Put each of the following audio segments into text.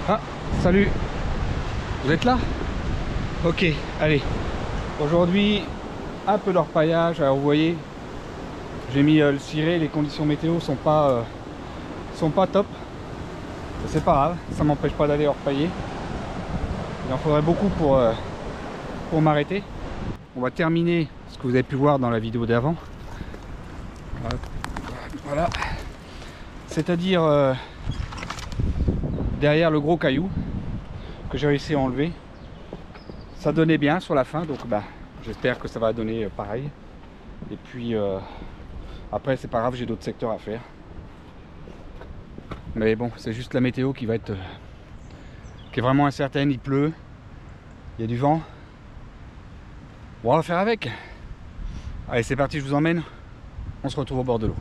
Ah, salut. Vous êtes là? Ok, allez. Aujourd'hui, un peu d'orpaillage. Alors vous voyez, j'ai mis le ciré, les conditions météo sont pas top. C'est pas grave, ça m'empêche pas d'aller orpailler. Il en faudrait beaucoup pour m'arrêter. On va terminer ce que vous avez pu voir dans la vidéo d'avant. Voilà. C'est-à-dire derrière le gros caillou que j'ai réussi à enlever. Ça donnait bien sur la fin, donc j'espère que ça va donner pareil. Et puis après c'est pas grave, j'ai d'autres secteurs à faire. Mais bon, c'est juste la météo qui va être qui est vraiment incertaine. Il pleut, il y a du vent. Bon, on va faire avec. Allez, c'est parti, je vous emmène. On se retrouve au bord de l'eau.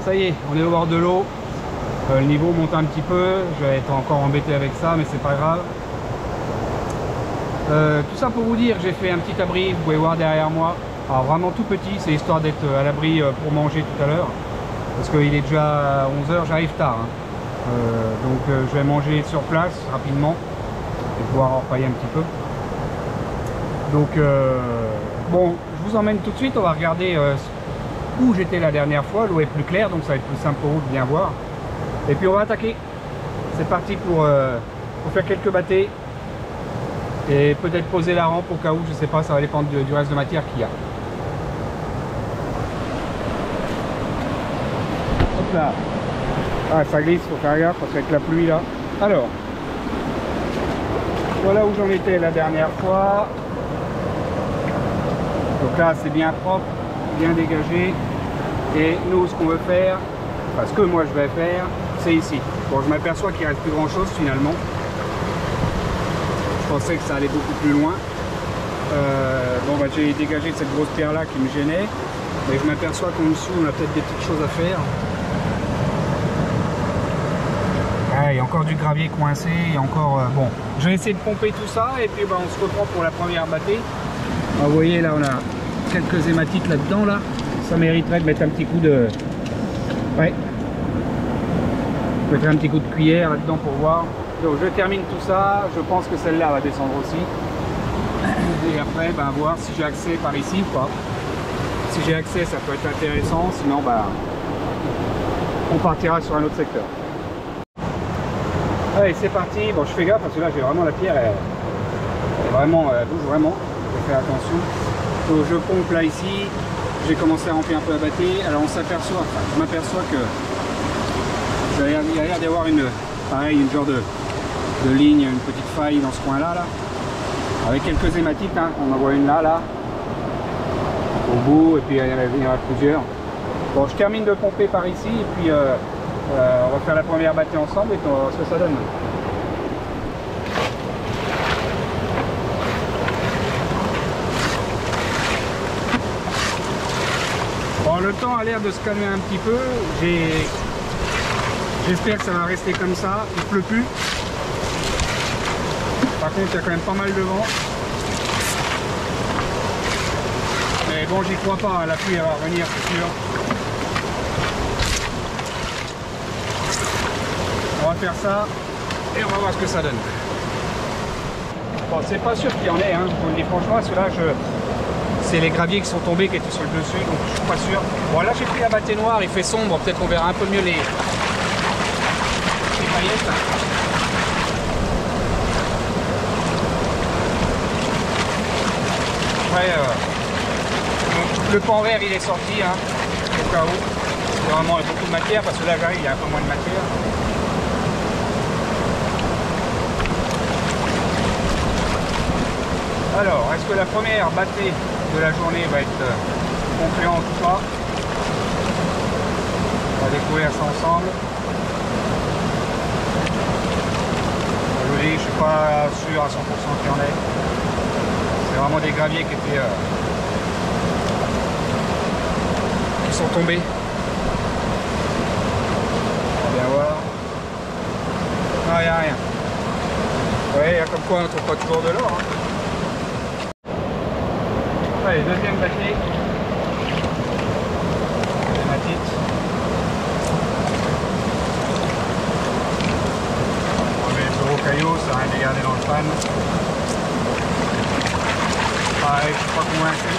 Ça y est, on est au bord de l'eau. Le niveau monte un petit peu. Je vais être encore embêté avec ça, mais c'est pas grave. Tout ça pour vous dire, j'ai fait un petit abri, vous pouvez voir derrière moi. Alors vraiment tout petit, c'est histoire d'être à l'abri pour manger tout à l'heure. Parce qu'il est déjà 11 h, j'arrive tard. Donc je vais manger sur place rapidement et pouvoir orpailler un petit peu. Donc bon, je vous emmène tout de suite, on va regarder où j'étais la dernière fois. L'eau est plus claire, donc ça va être plus simple pour vous de bien voir. Et puis on va attaquer. C'est parti pour faire quelques bâtés et peut-être poser la rampe au cas où, je sais pas, ça va dépendre du reste de matière qu'il y a. Hop là. Ah, ça glisse, faut faire gaffe parce qu'avec la pluie là. Alors, voilà où j'en étais la dernière fois. Donc là c'est bien propre, bien dégagé. Et nous, ce qu'on veut faire, enfin ce que moi je vais faire, c'est ici. Bon, je m'aperçois qu'il ne reste plus grand chose finalement. Je pensais que ça allait beaucoup plus loin. Bon, j'ai dégagé cette grosse pierre là qui me gênait. Mais je m'aperçois qu'en dessous, on a peut-être des petites choses à faire. Ah, il y a encore du gravier coincé, il y a encore... bon, je vais essayer de pomper tout ça et puis on se reprend pour la première bâtée. Ah, vous voyez là, on a quelques hématites là-dedans là. Ça mériterait de mettre un petit coup de... Ouais. Je mettrai un petit coup de cuillère là-dedans pour voir. Donc je termine tout ça. Je pense que celle-là va descendre aussi. Et après, voir si j'ai accès par ici ou pas. Si j'ai accès, ça peut être intéressant. Sinon, on partira sur un autre secteur. Allez, c'est parti. Bon, je fais gaffe parce que là, j'ai vraiment la pierre. Elle bouge vraiment. Je fais attention. Donc je pompe là ici. J'ai commencé à remplir un peu la bâtée. Alors on s'aperçoit, enfin je m'aperçois que il y a l'air d'avoir une genre de ligne, une petite faille dans ce coin là, avec quelques hématites, hein. On en voit une là, au bout, et puis il y en a plusieurs. Bon, je termine de pomper par ici, et puis on va faire la première bâtée ensemble et on va voir ce que ça donne. Bon, le temps a l'air de se calmer un petit peu. J'espère que ça va rester comme ça. Il pleut plus. Par contre, il y a quand même pas mal de vent. Mais bon, j'y crois pas. La pluie elle va revenir, c'est sûr. On va faire ça et on va voir ce que ça donne. Bon, c'est pas sûr qu'il y en ait, hein. Je vous le dis franchement, parce que là, c'est les graviers qui sont tombés qui étaient sur le dessus, donc je suis pas sûr. Bon, là j'ai pris la bâtée noire, il fait sombre, peut-être on verra un peu mieux les paillettes. Après, le pan vert il est sorti, hein, au cas où. Il y a vraiment beaucoup de matière, parce que là j'arrive, il y a un peu moins de matière. Alors, est-ce que la première bâtée de la journée va être concluante ou pas? On va découvrir ça ensemble. Je vous dis, je suis pas sûr à 100% qu'il y en ait. C'est vraiment des graviers qui étaient qui sont tombés. On va bien voir. Non, il n'y a rien. Ouais, comme quoi on ne trouve pas toujours de l'or. Hein. Allez, deuxième paquet. Hématite. On met les gros cailloux, ça rien de les garder dans le pan. Pareil, je suis pas convaincu.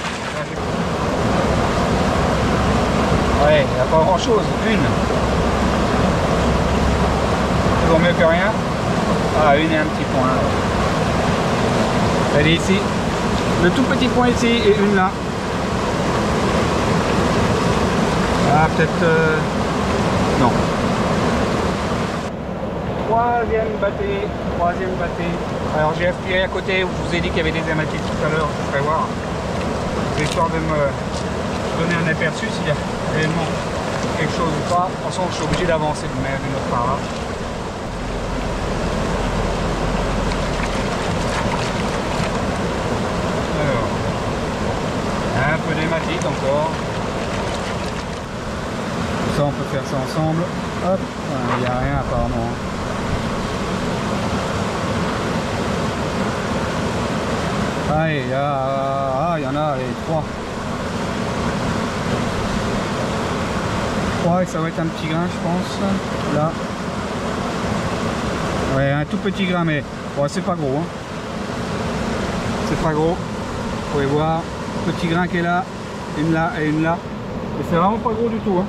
Ouais, il n'y a pas grand chose. Une. Toujours mieux que rien. Ah, une et un petit point. Elle est ici. Le tout petit point ici et une là. Ah, peut-être... non. Troisième bâté. Alors j'ai aspiré à côté où je vous ai dit qu'il y avait des hématites tout à l'heure, je ferai voir. C'est histoire de me donner un aperçu s'il y a réellement quelque chose ou pas. De toute façon, je suis obligé d'avancer d'une autre part là. Un peu d'hématite encore. Ça, on peut faire ça ensemble. Hop, il n'y a rien apparemment. Allez, il y en a, allez, 3. 3 et ça va être un petit grain, je pense. Là. Ouais, un tout petit grain, mais bon, c'est pas gros. Hein. C'est pas gros. Vous pouvez voir. Petit grain qui est là, une là et une là. Et c'est vraiment pas gros du tout. Hein.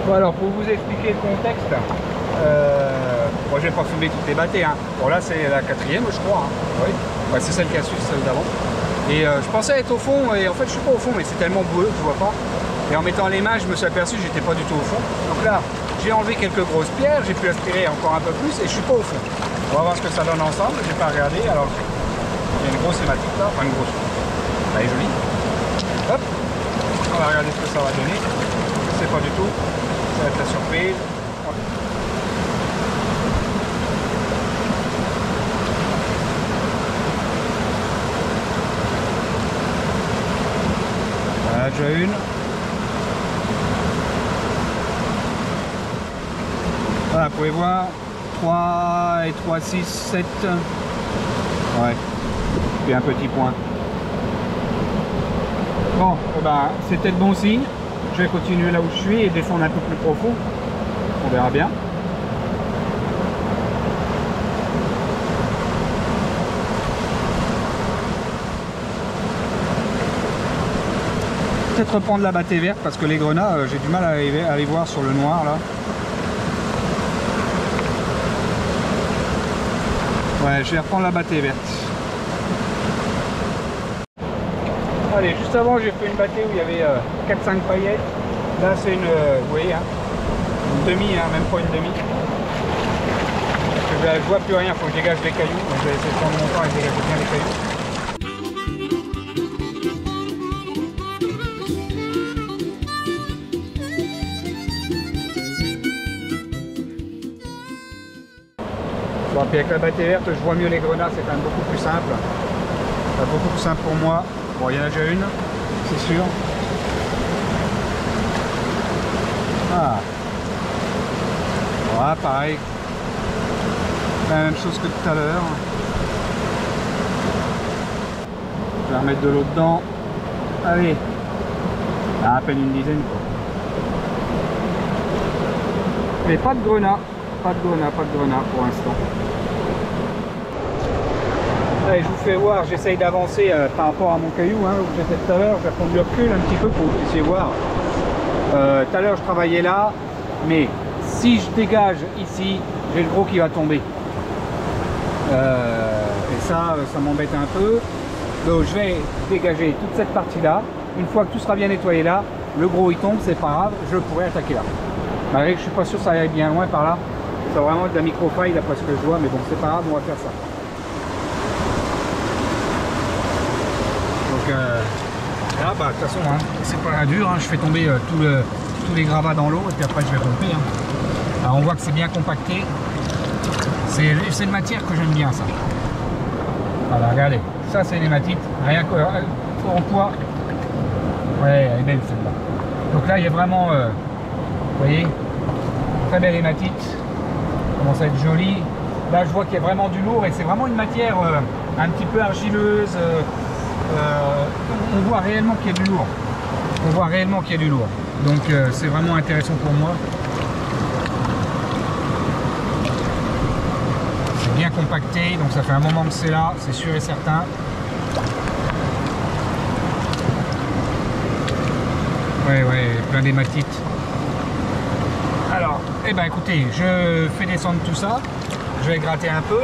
Bon, alors pour vous expliquer le contexte, moi je vais pas filmer toutes les bâtées. Hein. Bon là c'est la quatrième je crois. Hein. Oui. Ouais, c'est celle qui a su, celle d'avant. Et je pensais être au fond et en fait je suis pas au fond mais c'est tellement bleu, je vois pas. Et en mettant les mains je me suis aperçu que j'étais pas du tout au fond. Donc là j'ai enlevé quelques grosses pierres, j'ai pu aspirer encore un peu plus et je suis pas au fond. On va voir ce que ça donne ensemble, j'ai pas regardé. Alors il y a une grosse hématite là, enfin une grosse. Elle est jolie. Hop, on va regarder ce que ça va donner. Je sais pas du tout. Ça va être la surprise. Voilà, déjà une. Voilà, vous pouvez voir. 3 et 3, 6, 7. Ouais. Puis un petit point. Bon, eh ben, c'était de bon signe. Je vais continuer là où je suis et descendre un peu plus profond. On verra bien. Peut-être reprendre la bâtée verte parce que les grenats, j'ai du mal à les voir sur le noir là. Ouais, je vais reprendre la bâtée verte. Allez, juste avant j'ai fait une bâtée où il y avait 4-5 paillettes. Là c'est une, vous voyez, hein, une demi, hein, même pas une demi. Je vois plus rien, il faut que je dégage les cailloux. Donc je vais essayer de prendre mon temps et dégager bien les cailloux. Bon, puis avec la bâtée verte, je vois mieux les grenats, c'est quand même beaucoup plus simple. C'est beaucoup plus simple pour moi. Bon, il y en a déjà une, c'est sûr. Ah. Voilà, pareil. La même chose que tout à l'heure. Je vais remettre de l'eau dedans. Allez. À peine une dizaine, quoi. Mais pas de grenat. Pas de grenat pour l'instant. Allez, je vous fais voir, j'essaye d'avancer par rapport à mon caillou, hein, où j'étais tout à l'heure. Je vais prendre du recul un petit peu pour que vous puissiez voir. Tout à l'heure je travaillais là, mais si je dégage ici, j'ai le gros qui va tomber. Et ça m'embête un peu. Donc je vais dégager toute cette partie là. Une fois que tout sera bien nettoyé là, le gros il tombe, c'est pas grave, je pourrais attaquer là. Malgré que je suis pas sûr que ça aille bien loin par là. C'est vraiment de la micro-faille d'après ce que je vois, mais bon c'est pas grave, on va faire ça. Donc là bah de toute façon hein, c'est pas dur, hein, je fais tomber tout tous les gravats dans l'eau et puis après je vais pomper. Hein. Alors on voit que c'est bien compacté. C'est une matière que j'aime bien ça. Voilà, regardez, ça c'est l'hématite, rien qu'en poids. Ouais, elle est belle celle-là. Donc là il y a vraiment, vous voyez, très belle hématite. Commence à être jolie. Là je vois qu'il y a vraiment du lourd et c'est vraiment une matière un petit peu argileuse. On voit réellement qu'il y a du lourd. On voit réellement qu'il y a du lourd. Donc c'est vraiment intéressant pour moi. C'est bien compacté, donc ça fait un moment que c'est là, c'est sûr et certain. Ouais, plein d'hématites. Alors, eh ben écoutez, je fais descendre tout ça. Je vais gratter un peu.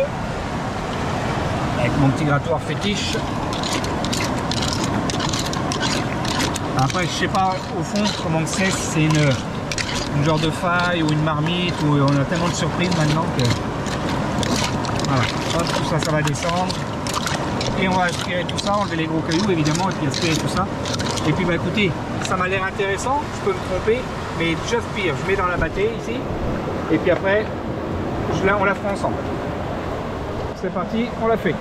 Avec mon petit grattoir fétiche. Après, je sais pas au fond comment c'est, si c'est une genre de faille ou une marmite, où on a tellement de surprises maintenant que... Voilà, hop, tout ça, ça va descendre. Et on va aspirer tout ça, enlever les gros cailloux évidemment, et puis aspirer tout ça. Et puis bah écoutez, ça m'a l'air intéressant, je peux me tromper, mais j'aspire, je mets dans la bâtée ici, et puis après, on la fera ensemble. C'est parti, on l'a fait.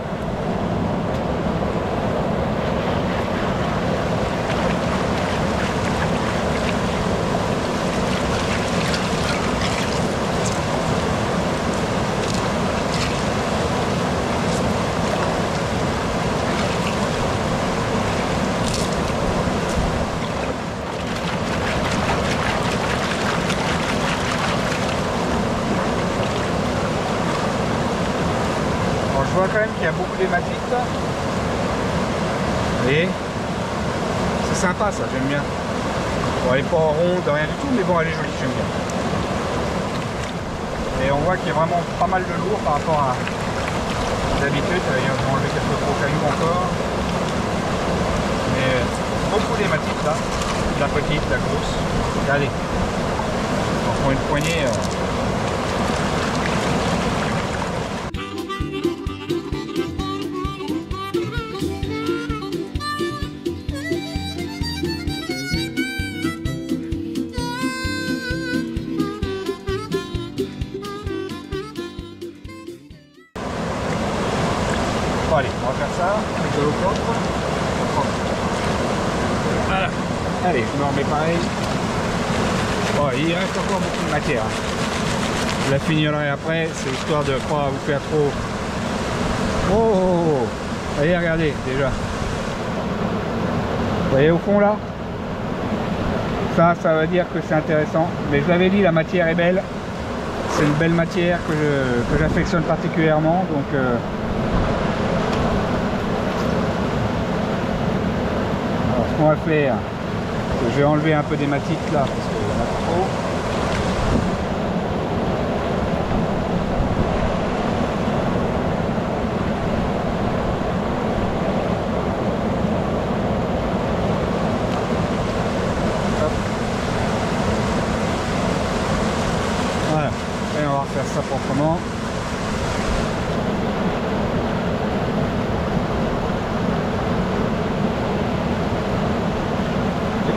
Je vois quand même qu'il y a beaucoup d'hématites là. Vous voyez, c'est sympa ça, j'aime bien. Bon, elle n'est pas en rond, de rien du tout, mais bon, elle est jolie, j'aime bien. Et on voit qu'il y a vraiment pas mal de lourd par rapport à d'habitude. Il y a enlevé quelques gros cailloux encore. Mais beaucoup d'hématites là. La petite, la grosse. Regardez. On prend une poignée. Bon, allez, on va faire ça avec de l'eau propre. Voilà. Allez, je me remets pareil. Bon, il reste encore beaucoup de matière. Je la finirai après, c'est histoire de ne pas vous faire trop. Oh, allez, regardez déjà. Vous voyez au fond là? Ça veut dire que c'est intéressant. Mais je l'avais dit, la matière est belle. C'est une belle matière que j'affectionne particulièrement. Donc ce qu'on va faire, je vais enlever un peu d'hématite là parce qu'il y en a trop. Hop. Voilà, et on va refaire ça proprement.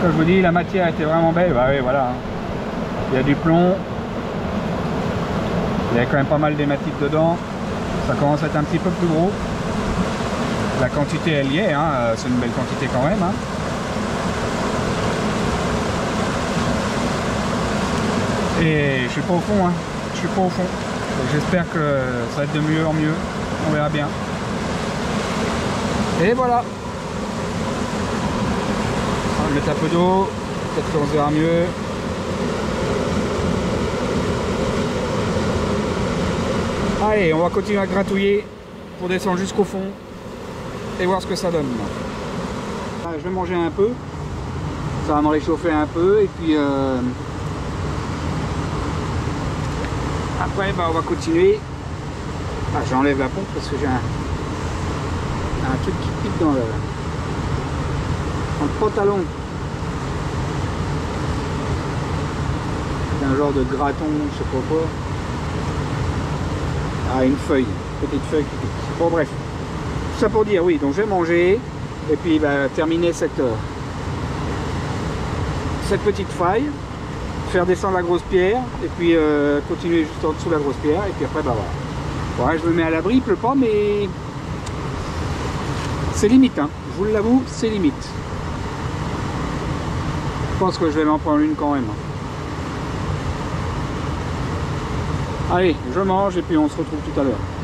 Comme je vous dis, la matière était vraiment belle. Bah oui, voilà. Il y a du plomb. Il y a quand même pas mal d'hématite dedans. Ça commence à être un petit peu plus gros. La quantité, elle y est. Hein. C'est une belle quantité quand même. Hein. Et je suis pas au fond. Hein. Je suis pas au fond. J'espère que ça va être de mieux en mieux. On verra bien. Et voilà. Je vais mettre un peu d'eau, peut-être qu'on se verra mieux. Allez, on va continuer à gratouiller pour descendre jusqu'au fond et voir ce que ça donne. Je vais manger un peu, ça va me réchauffer un peu et puis après on va continuer. Ah, j'enlève la pompe parce que j'ai un truc qui pique dans le pantalon. Un genre de graton, je sais pas quoi. Ah, une feuille, petite feuille. Bon, bref. Tout ça pour dire, oui, donc je vais manger et puis terminer cette petite faille. faire descendre la grosse pierre et puis continuer juste en dessous la grosse pierre et puis après bah voilà. Ouais, je me mets à l'abri, il pleut pas mais c'est limite, hein. Je vous l'avoue, c'est limite. Je pense que je vais m'en prendre une quand même. Allez, je mange et puis on se retrouve tout à l'heure.